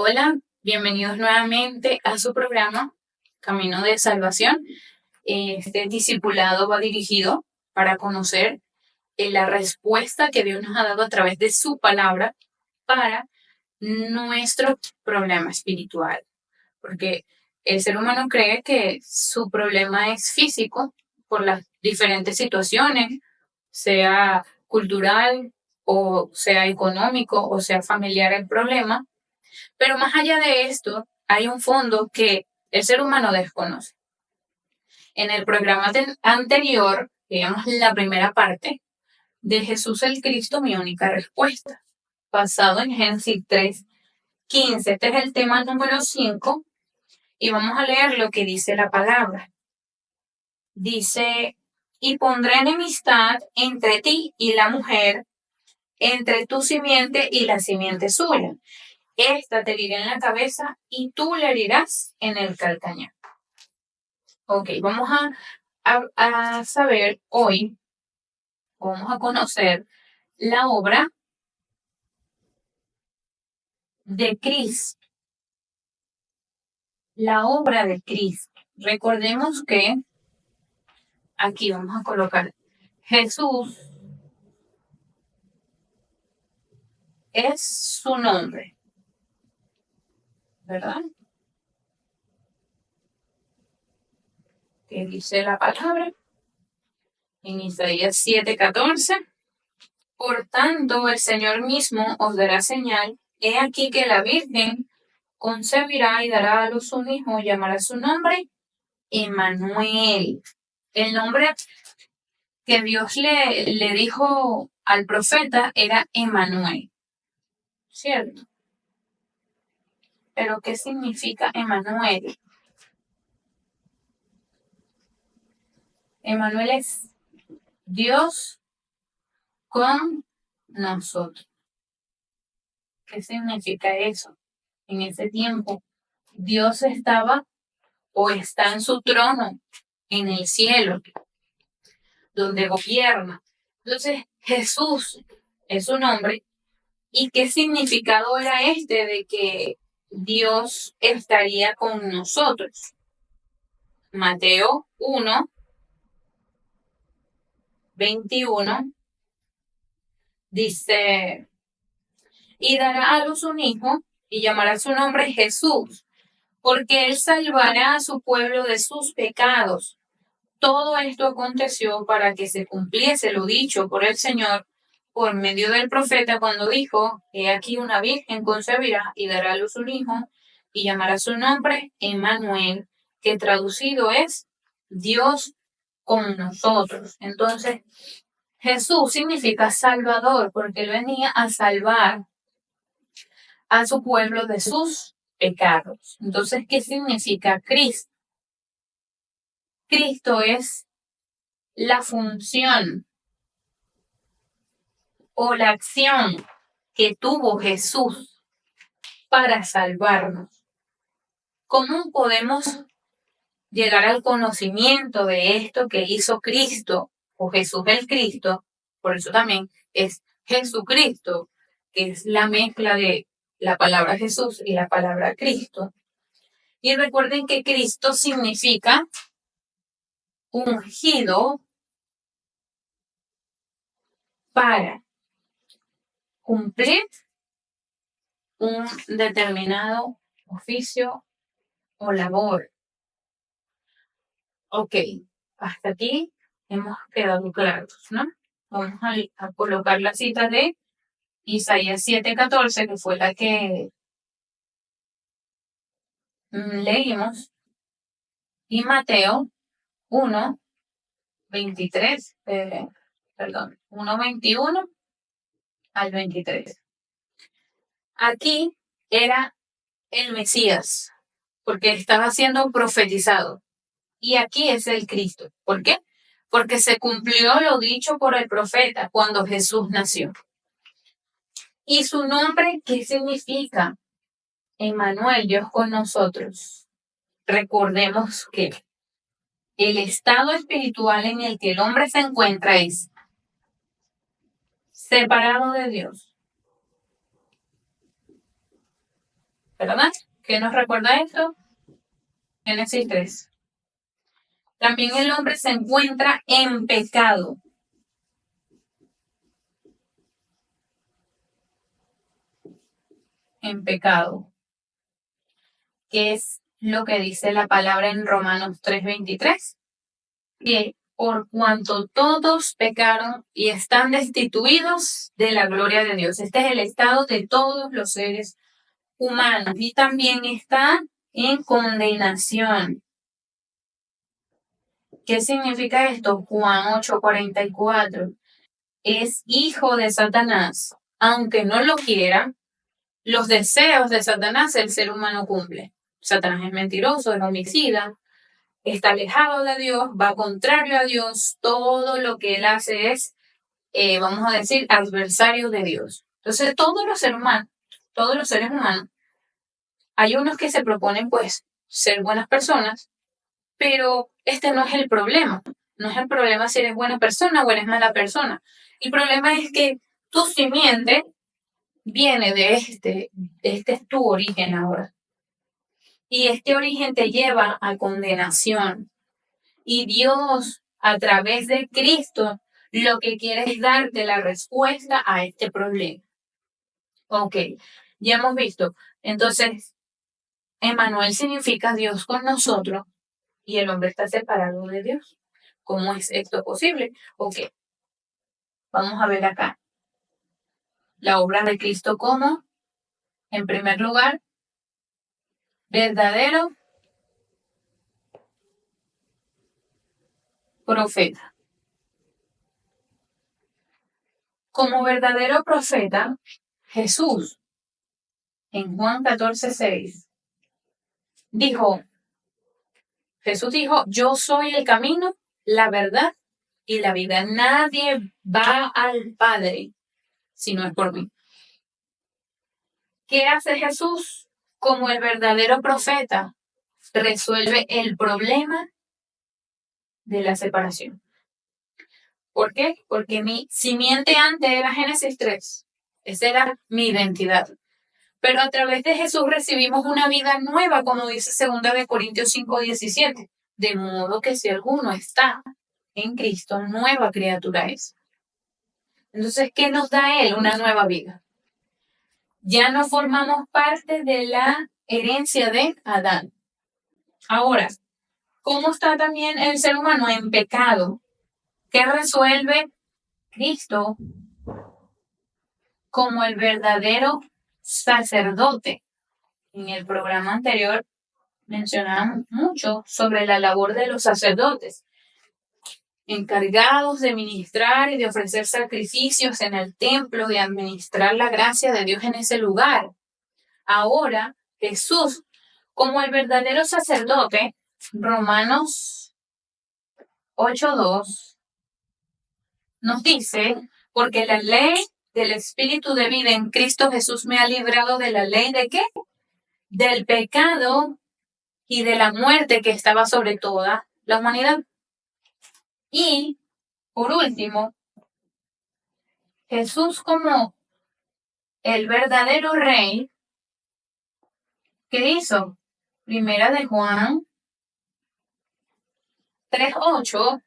Hola, bienvenidos nuevamente a su programa Camino de Salvación. Este discipulado va dirigido para conocer la respuesta que Dios nos ha dado a través de su palabra para nuestro problema espiritual. Porque el ser humano cree que su problema es físico por las diferentes situaciones, sea cultural o sea económico o sea familiar el problema. Pero más allá de esto, hay un fondo que el ser humano desconoce. En el programa anterior, digamos la primera parte, de Jesús el Cristo, mi única respuesta, basado en Génesis 3:15. Este es el tema número 5 y vamos a leer lo que dice la palabra. Dice, y pondré enemistad entre ti y la mujer, entre tu simiente y la simiente suya. Esta te herirá en la cabeza y tú le herirás en el calcañar. Ok, vamos a saber hoy, vamos a conocer la obra de Cristo. La obra de Cristo. Recordemos que aquí vamos a colocar Jesús es su nombre, ¿verdad? Que dice la palabra en Isaías 7:14. Por tanto, el Señor mismo os dará señal. He aquí que la Virgen concebirá y dará a luz un hijo, llamará su nombre Emmanuel. El nombre que Dios le dijo al profeta era Emmanuel, ¿cierto? Pero ¿qué significa Emmanuel? Emmanuel es Dios con nosotros. ¿Qué significa eso? En ese tiempo, Dios estaba o está en su trono en el cielo, donde gobierna. Entonces, Jesús es su nombre. ¿Y qué significado era este de que Dios estaría con nosotros? Mateo 1:21 dice, y dará a luz un hijo y llamará su nombre Jesús, porque él salvará a su pueblo de sus pecados. Todo esto aconteció para que se cumpliese lo dicho por el Señor por medio del profeta cuando dijo, he aquí una virgen concebirá y dará a luz un hijo y llamará su nombre Emmanuel, que traducido es Dios con nosotros. Entonces, Jesús significa salvador porque él venía a salvar a su pueblo de sus pecados. Entonces, ¿qué significa Cristo? Cristo es la función o la acción que tuvo Jesús para salvarnos. ¿Cómo podemos llegar al conocimiento de esto que hizo Cristo o Jesús el Cristo? Por eso también es Jesucristo, que es la mezcla de la palabra Jesús y la palabra Cristo. Y recuerden que Cristo significa ungido para cumplir un determinado oficio o labor. Ok, hasta aquí hemos quedado claros, ¿no? Vamos a colocar la cita de Isaías 7:14, que fue la que leímos, y Mateo 1:23, 1:21 al 23. Aquí era el Mesías, porque estaba siendo profetizado. Y aquí es el Cristo. ¿Por qué? Porque se cumplió lo dicho por el profeta cuando Jesús nació. ¿Y su nombre qué significa? Emmanuel, Dios con nosotros. Recordemos que el estado espiritual en el que el hombre se encuentra es separado de Dios, ¿verdad? ¿Qué nos recuerda esto? Génesis 3. También el hombre se encuentra en pecado. En pecado. ¿Qué es lo que dice la palabra en Romanos 3:23? Que por cuanto todos pecaron y están destituidos de la gloria de Dios. Este es el estado de todos los seres humanos y también está en condenación. ¿Qué significa esto? Juan 8:44. Es hijo de Satanás. Aunque no lo quiera, los deseos de Satanás el ser humano cumple. Satanás es mentiroso, es homicida, está alejado de Dios, va contrario a Dios, todo lo que él hace es, vamos a decir, adversario de Dios. Entonces, todos los seres humanos, hay unos que se proponen, pues, ser buenas personas, pero este no es el problema. No es el problema si eres buena persona o eres mala persona. El problema es que tu simiente viene de este es tu origen ahora. Y este origen te lleva a condenación. Y Dios, a través de Cristo, lo que quiere es darte la respuesta a este problema. Ok, ya hemos visto. Entonces, Emmanuel significa Dios con nosotros y el hombre está separado de Dios. ¿Cómo es esto posible? Ok, vamos a ver acá. La obra de Cristo como, en primer lugar, verdadero profeta. Como verdadero profeta, Jesús, en Juan 14:6, Jesús dijo, yo soy el camino, la verdad y la vida. Nadie va al Padre si no es por mí. ¿Qué hace Jesús como el verdadero profeta? Resuelve el problema de la separación. ¿Por qué? Porque mi simiente antes era Génesis 3. Esa era mi identidad. Pero a través de Jesús recibimos una vida nueva, como dice 2 Corintios 5:17. De modo que si alguno está en Cristo, nueva criatura es. Entonces, ¿qué nos da Él? Una nueva vida. Ya no formamos parte de la herencia de Adán. Ahora, ¿cómo está también el ser humano en pecado? ¿Qué resuelve Cristo como el verdadero sacerdote? En el programa anterior mencionábamos mucho sobre la labor de los sacerdotes, encargados de ministrar y de ofrecer sacrificios en el templo, de administrar la gracia de Dios en ese lugar. Ahora, Jesús, como el verdadero sacerdote, Romanos 8:2, nos dice, porque la ley del Espíritu de vida en Cristo Jesús me ha librado de la ley de ¿qué? Del pecado y de la muerte que estaba sobre toda la humanidad. Y, por último, Jesús como el verdadero rey, ¿qué hizo? Primera de Juan 3:8,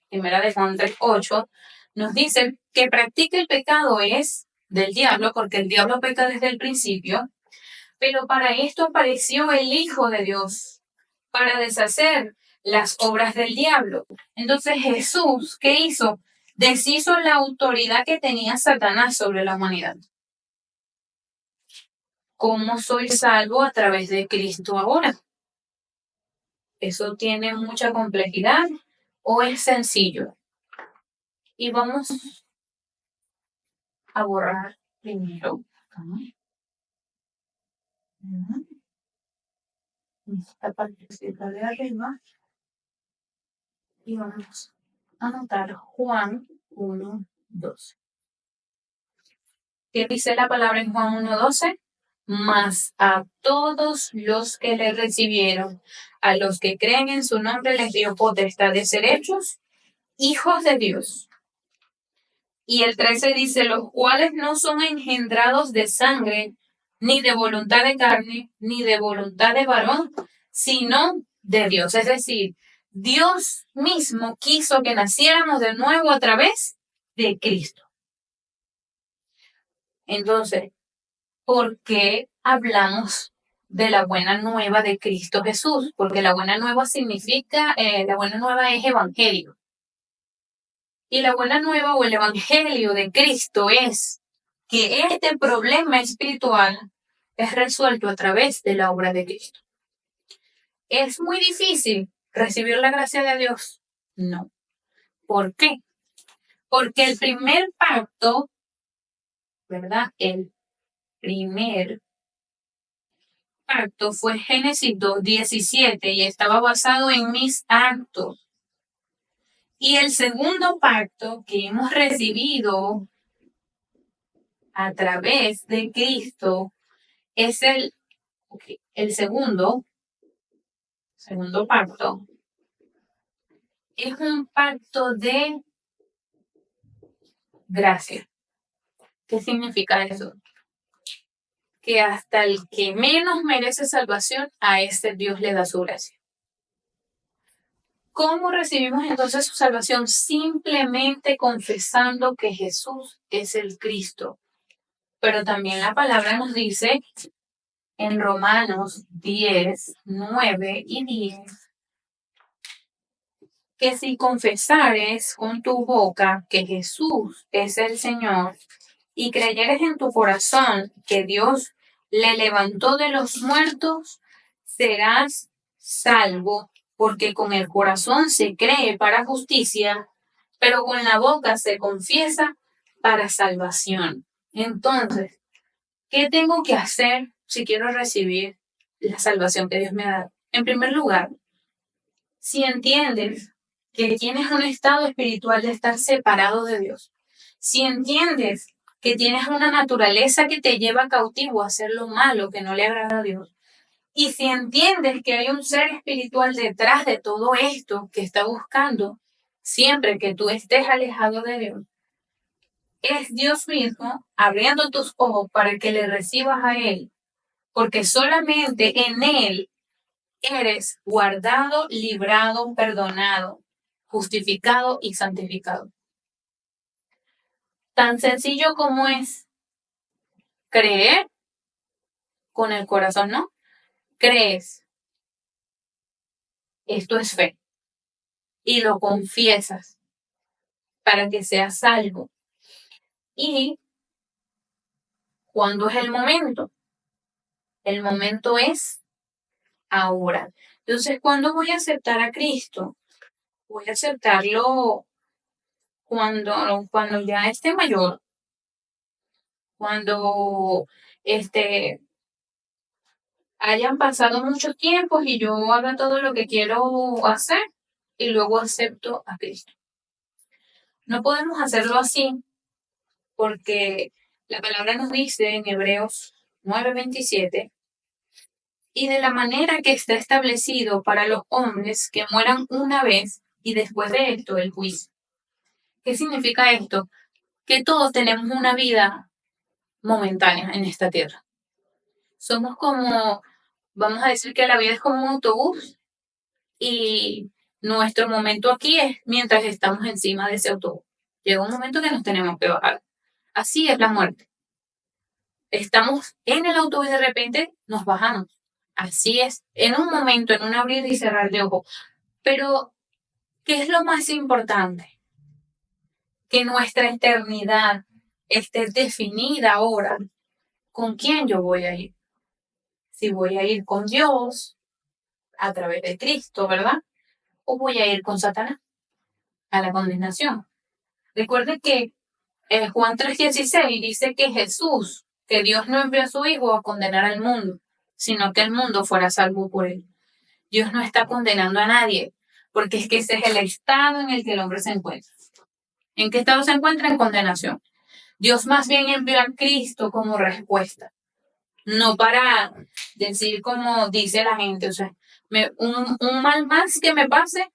Primera de Juan 3:8, nos dice que practica el pecado es del diablo, porque el diablo peca desde el principio, pero para esto apareció el Hijo de Dios, para deshacer las obras del diablo. Entonces Jesús, ¿qué hizo? Deshizo la autoridad que tenía Satanás sobre la humanidad. ¿Cómo soy salvo a través de Cristo ahora? ¿Eso tiene mucha complejidad o es sencillo? Y vamos a borrar primero esta partecita de arriba y vamos a anotar Juan 1:12. ¿Qué dice la palabra en Juan 1:12? Mas a todos los que le recibieron, a los que creen en su nombre, les dio potestad de ser hechos hijos de Dios. Y el 13 dice, los cuales no son engendrados de sangre, ni de voluntad de carne, ni de voluntad de varón, sino de Dios. Es decir, Dios mismo quiso que naciéramos de nuevo a través de Cristo. Entonces, ¿por qué hablamos de la buena nueva de Cristo Jesús? Porque la buena nueva significa, la buena nueva es evangelio. Y la buena nueva o el evangelio de Cristo es que este problema espiritual es resuelto a través de la obra de Cristo. ¿Es muy difícil recibir la gracia de Dios? No. ¿Por qué? Porque el primer pacto, ¿verdad? El primer pacto fue Génesis 2:17 y estaba basado en mis actos. Y el segundo pacto que hemos recibido a través de Cristo es el segundo pacto. Es un pacto de gracia. ¿Qué significa eso? Que hasta el que menos merece salvación, a este Dios le da su gracia. ¿Cómo recibimos entonces su salvación? Simplemente confesando que Jesús es el Cristo. Pero también la palabra nos dice en Romanos 10, 9 y 10, que si confesares con tu boca que Jesús es el Señor y creyeres en tu corazón que Dios le levantó de los muertos, serás salvo, porque con el corazón se cree para justicia, pero con la boca se confiesa para salvación. Entonces, ¿qué tengo que hacer si quiero recibir la salvación que Dios me ha dado? En primer lugar, si entiendes que tienes un estado espiritual de estar separado de Dios, si entiendes que tienes una naturaleza que te lleva cautivo a hacer lo malo que no le agrada a Dios, y si entiendes que hay un ser espiritual detrás de todo esto que está buscando siempre que tú estés alejado de Dios, es Dios mismo abriendo tus ojos para que le recibas a Él, porque solamente en Él eres guardado, librado, perdonado, justificado y santificado. Tan sencillo como es creer con el corazón, ¿no? Crees, esto es fe, y lo confiesas para que seas salvo. ¿Y cuándo es el momento? El momento es ahora. Entonces, ¿cuándo voy a aceptar a Cristo? Voy a aceptarlo cuando ya esté mayor, cuando hayan pasado muchos tiempos y yo haga todo lo que quiero hacer y luego acepto a Cristo. No podemos hacerlo así porque la palabra nos dice en Hebreos 9:27, y de la manera que está establecido para los hombres que mueran una vez y después de esto el juicio. ¿Qué significa esto? Que todos tenemos una vida momentánea en esta tierra. Somos como, vamos a decir que la vida es como un autobús y nuestro momento aquí es mientras estamos encima de ese autobús. Llega un momento que nos tenemos que bajar. Así es la muerte. Estamos en el autobús y de repente nos bajamos. Así es, en un momento, en un abrir y cerrar de ojos. Pero, ¿qué es lo más importante? Que nuestra eternidad esté definida ahora con quién yo voy a ir. Si voy a ir con Dios a través de Cristo, ¿verdad? O voy a ir con Satanás a la condenación. Recuerde que Juan 3:16 dice que Jesús, que Dios no envió a su Hijo a condenar al mundo, sino que el mundo fuera salvo por él. Dios no está condenando a nadie, porque es que ese es el estado en el que el hombre se encuentra. ¿En qué estado se encuentra? En condenación. Dios más bien envió a Cristo como respuesta, no para decir como dice la gente, o sea, un mal más que me pase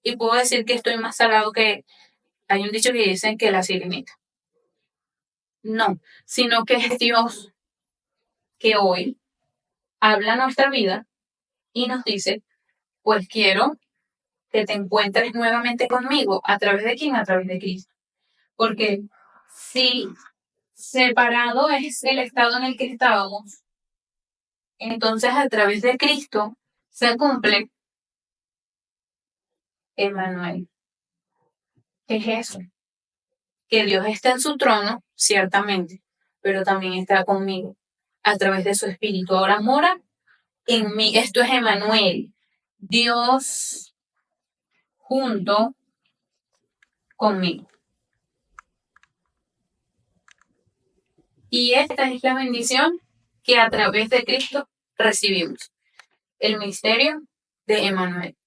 y puedo decir que estoy más salado que, hay un dicho que dicen que la sirenita. No, sino que es Dios que hoy habla nuestra vida y nos dice, pues quiero que te encuentres nuevamente conmigo. ¿A través de quién? A través de Cristo. Porque si separado es el estado en el que estábamos, entonces a través de Cristo se cumple Emmanuel. ¿Qué es eso? Que Dios está en su trono, ciertamente, pero también está conmigo a través de su Espíritu. Ahora mora en mí. Esto es Emmanuel. Dios junto conmigo. Y esta es la bendición que a través de Cristo recibimos. El misterio de Emmanuel.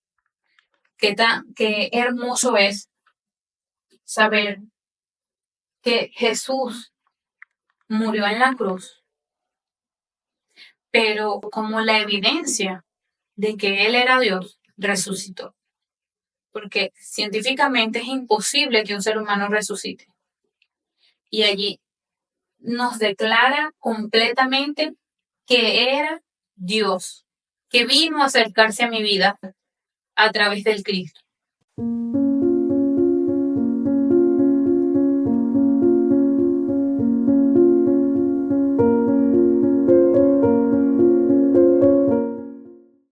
Qué hermoso es saber que Jesús murió en la cruz, pero como la evidencia de que Él era Dios, resucitó. Porque científicamente es imposible que un ser humano resucite. Y allí nos declara completamente que era Dios, que vino a acercarse a mi vida a través del Cristo.